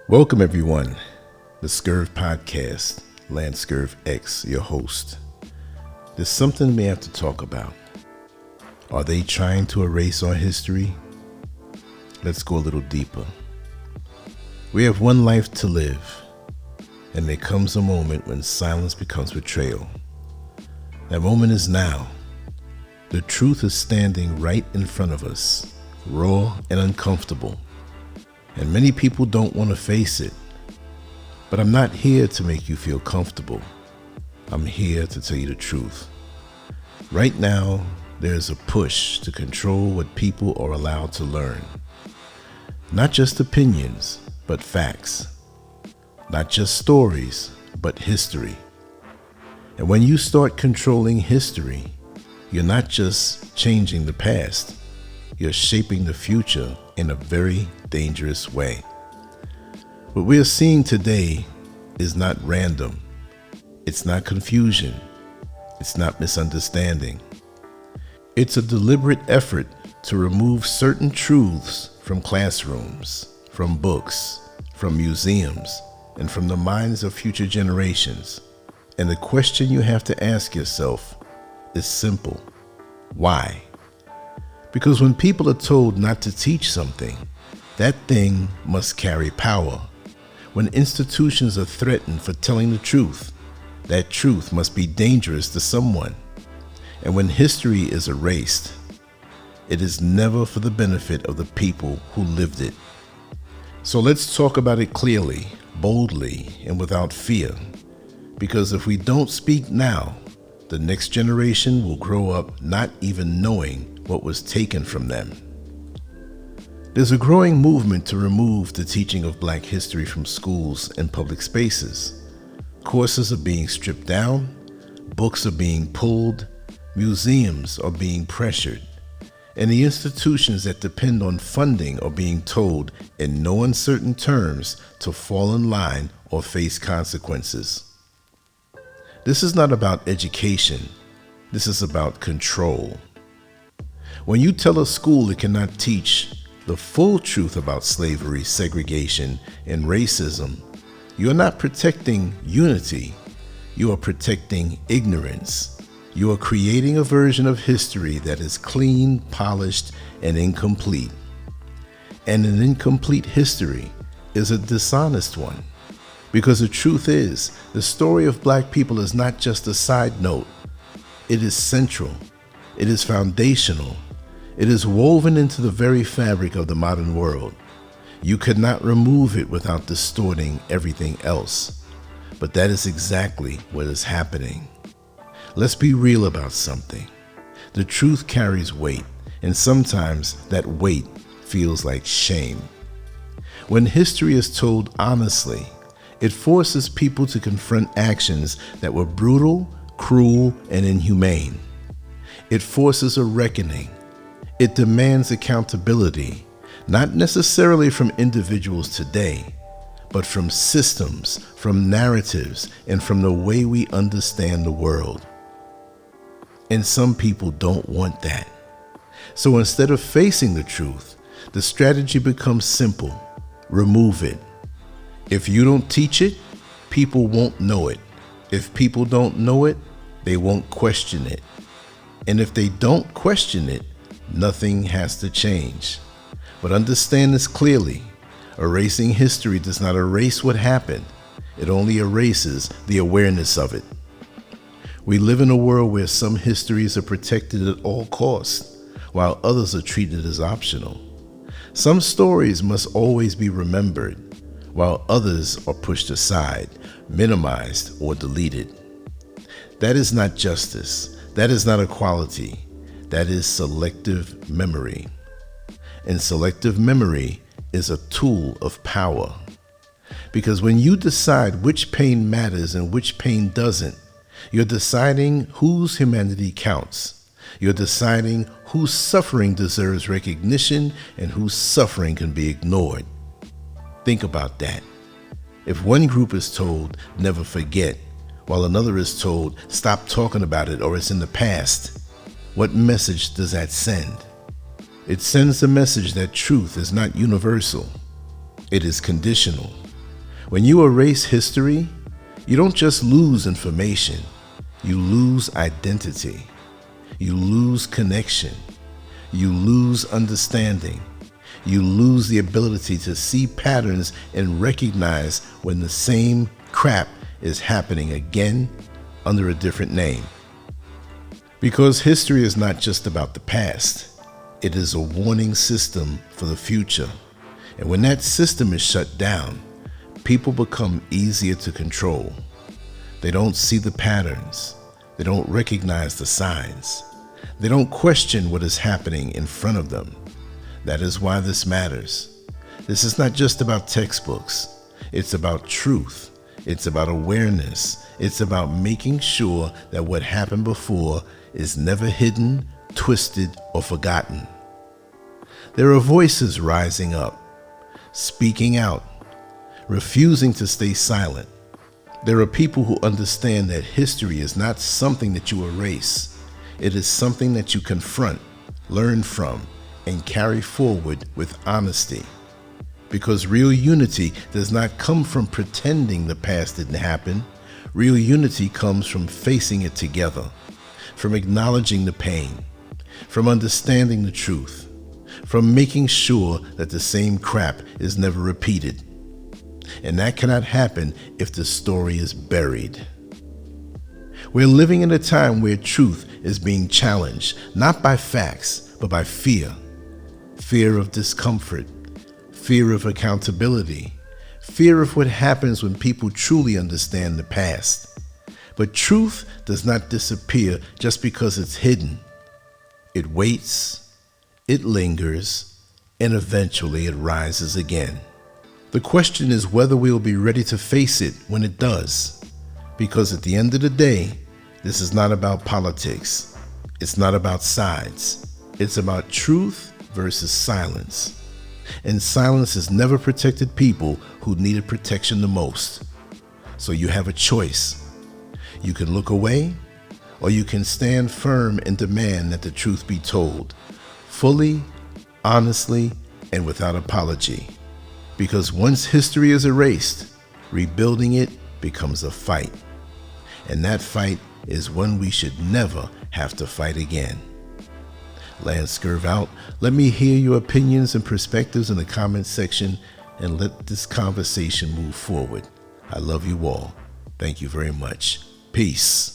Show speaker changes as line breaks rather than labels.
Welcome everyone, the Scurv podcast, LanceScurvX, your host. There's something we have to talk about. Are they trying to erase our history? Let's go a little deeper. We have one life to live, and there comes a moment when silence becomes betrayal. That moment is now. The truth is standing right in front of us, raw and uncomfortable. And many people don't want to face it. But I'm not here to make you feel comfortable. I'm here to tell you the truth. Right now, there's a push to control what people are allowed to learn. Not just opinions, but facts. Not just stories, but history. And when you start controlling history, you're not just changing the past. You're shaping the future in a very dangerous way. What we are seeing today is not random. It's not confusion. It's not misunderstanding. It's a deliberate effort to remove certain truths from classrooms, from books, from museums, and from the minds of future generations. And the question you have to ask yourself is simple. Why? Because when people are told not to teach something, that thing must carry power. When institutions are threatened for telling the truth, that truth must be dangerous to someone. And when history is erased, it is never for the benefit of the people who lived it. So let's talk about it clearly, boldly, and without fear. Because if we don't speak now, the next generation will grow up not even knowing what was taken from them. There's a growing movement to remove the teaching of Black history from schools and public spaces. Courses are being stripped down, books are being pulled, museums are being pressured, and the institutions that depend on funding are being told in no uncertain terms to fall in line or face consequences. This is not about education. This is about control. When you tell a school it cannot teach the full truth about slavery, segregation, and racism, you are not protecting unity. You are protecting ignorance. You are creating a version of history that is clean, polished, and incomplete. And an incomplete history is a dishonest one. Because the truth is, the story of Black people is not just a side note. It is central. It is foundational. It is woven into the very fabric of the modern world. You could not remove it without distorting everything else. But that is exactly what is happening. Let's be real about something. The truth carries weight, and sometimes that weight feels like shame. When history is told honestly, it forces people to confront actions that were brutal, cruel, and inhumane. It forces a reckoning. It demands accountability, not necessarily from individuals today, but from systems, from narratives, and from the way we understand the world. And some people don't want that. So instead of facing the truth, the strategy becomes simple. Remove it. If you don't teach it, people won't know it. If people don't know it, they won't question it. And if they don't question it, nothing has to change. But understand this clearly. Erasing history does not erase what happened. It only erases the awareness of it. We live in a world where some histories are protected at all costs, while others are treated as optional. Some stories must always be remembered, while others are pushed aside, minimized, or deleted. That is not justice. That is not equality. That is selective memory. And selective memory is a tool of power. Because when you decide which pain matters and which pain doesn't, you're deciding whose humanity counts. You're deciding whose suffering deserves recognition and whose suffering can be ignored. Think about that. If one group is told, never forget, while another is told, stop talking about it or it's in the past, what message does that send? It sends the message that truth is not universal. It is conditional. When you erase history, you don't just lose information, you lose identity, you lose connection, you lose understanding, you lose the ability to see patterns and recognize when the same crap is happening again under a different name. Because history is not just about the past, it is a warning system for the future. And when that system is shut down, people become easier to control. They don't see the patterns. They don't recognize the signs. They don't question what is happening in front of them. That is why this matters. This is not just about textbooks. It's about truth. It's about awareness. It's about making sure that what happened before is never hidden, twisted, or forgotten. There are voices rising up, speaking out, refusing to stay silent. There are people who understand that history is not something that you erase. It is something that you confront, learn from, and carry forward with honesty. Because real unity does not come from pretending the past didn't happen. Real unity comes from facing it together, from acknowledging the pain, from understanding the truth, from making sure that the same crap is never repeated. And that cannot happen if the story is buried. We're living in a time where truth is being challenged, not by facts, but by fear. Fear of discomfort, fear of accountability, fear of what happens when people truly understand the past. But truth does not disappear just because it's hidden. It waits, it lingers, and eventually it rises again. The question is whether we will be ready to face it when it does. Because at the end of the day, this is not about politics. It's not about sides. It's about truth versus silence. And silence has never protected people who needed protection the most. So you have a choice. You can look away, or you can stand firm and demand that the truth be told, fully, honestly, and without apology. Because once history is erased, rebuilding it becomes a fight. And that fight is one we should never have to fight again. LanceScurv out. Let me hear your opinions and perspectives in the comments section, and let this conversation move forward. I love you all. Thank you very much. Peace.